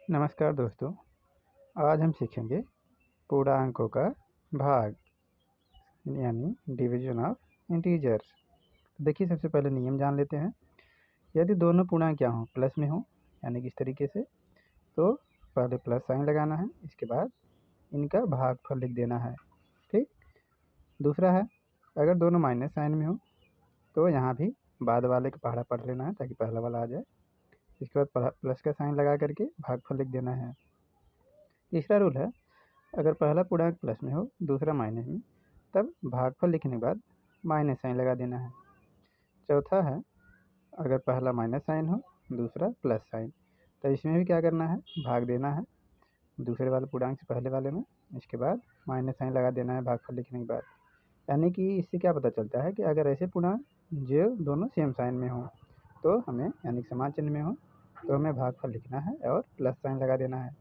नमस्कार दोस्तों, आज हम सीखेंगे पूर्णांकों का भाग यानी डिवीजन ऑफ इंटीजर्स। देखिए, सबसे पहले नियम जान लेते हैं। यदि दोनों पूर्णांक क्या हों, प्लस में हों, यानी कि इस तरीके से, तो पहले प्लस साइन लगाना है, इसके बाद इनका भागफल लिख देना है। ठीक। दूसरा है, अगर दोनों माइनस साइन में हो तो यहाँ भी बाद वाले का पहाड़ा पढ़ लेना है ताकि पहला वाला आ जाए। इसके बाद प्लस का साइन लगा करके भागफल लिख देना है। तीसरा रूल है, अगर पहला पूर्णांक प्लस में हो, दूसरा माइनस में, तब भागफल लिखने के बाद माइनस साइन लगा देना है। चौथा है, अगर पहला माइनस साइन हो, दूसरा प्लस साइन, तो इसमें भी क्या करना है, भाग देना है दूसरे वाले पूर्णांक से पहले वाले में, इसके बाद माइनस साइन लगा देना है भागफल लिखने के बाद। यानी कि इससे क्या पता चलता है कि अगर ऐसे पूर्णांक जो दोनों सेम साइन में हो तो हमें, यानी समान चिन्ह में हो, तो हमें भागफल लिखना है और प्लस साइन लगा देना है।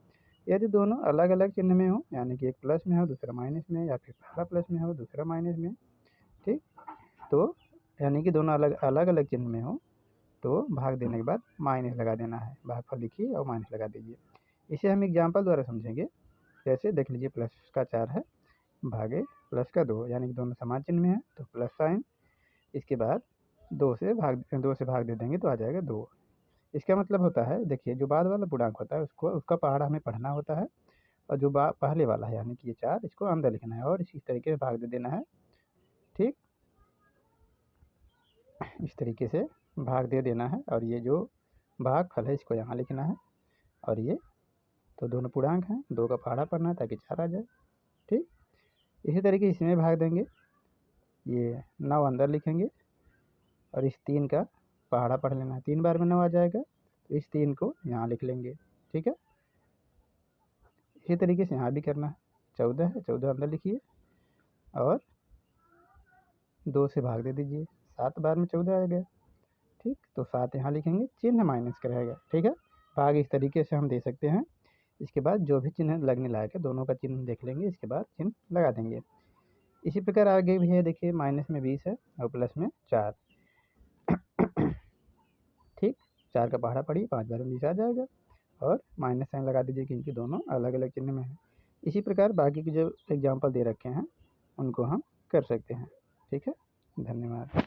यदि दोनों अलग अलग चिन्ह में हो, यानी कि एक प्लस में हो दूसरा माइनस में, या फिर पहला प्लस में हो दूसरा माइनस में, ठीक, तो यानी कि दोनों अलग अलग अलग चिन्ह में हो तो भाग देने के बाद माइनस लगा देना है। भागफल लिखिए और माइनस लगा दीजिए। इसे हम एग्जाम्पल द्वारा समझेंगे। जैसे देख लीजिए, प्लस का 4 है भागे प्लस का 2, यानी कि दोनों समान चिन्ह में है तो प्लस साइन, इसके बाद 2 से भाग दे देंगे तो आ जाएगा 2। इसका मतलब होता है, देखिए, जो बाद वाला पूर्णांक होता है उसको उसका पहाड़ा हमें पढ़ना होता है, और जो पहले वाला है यानी कि ये 4, इसको अंदर लिखना है और इसी तरीके से भाग दे देना है। ठीक, इस तरीके से भाग दे देना है, और ये जो भागफल है इसको यहाँ लिखना है। और ये तो दोनों पूर्णांक हैं, 2 का पहाड़ा पढ़ना है ताकि 4 आ जाए। ठीक, इसी तरीके इसमें भाग देंगे, ये 9 अंदर लिखेंगे और इस 3 का पहाड़ा पढ़ लेना है। 3 बार में 9 आ जाएगा, तो इस 3 को यहाँ लिख लेंगे। ठीक है, इसी तरीके से यहाँ भी करना है। 14 है, 14 अंदर लिखिए और 2 से भाग दे दीजिए। 7 बार में 14 आ गया। ठीक, तो 7 यहाँ लिखेंगे, चिन्ह माइनस का रहेगा। ठीक है, भाग इस तरीके से हम दे सकते हैं। इसके बाद जो भी चिन्ह लगने लायक है दोनों का चिन्ह देख लेंगे, इसके बाद चिन्ह लगा देंगे। इसी प्रकार आगे भी है, देखिए, माइनस में 20 है और प्लस में 4। ठीक, 4 का पहाड़ा पढ़िए, 5 बार में 20 आ जाएगा और माइनस साइन लगा दीजिए क्योंकि दोनों अलग अलग चिन्ह में है। इसी प्रकार बाकी के जो एग्जाम्पल दे रखे हैं उनको हम कर सकते हैं। ठीक है, धन्यवाद।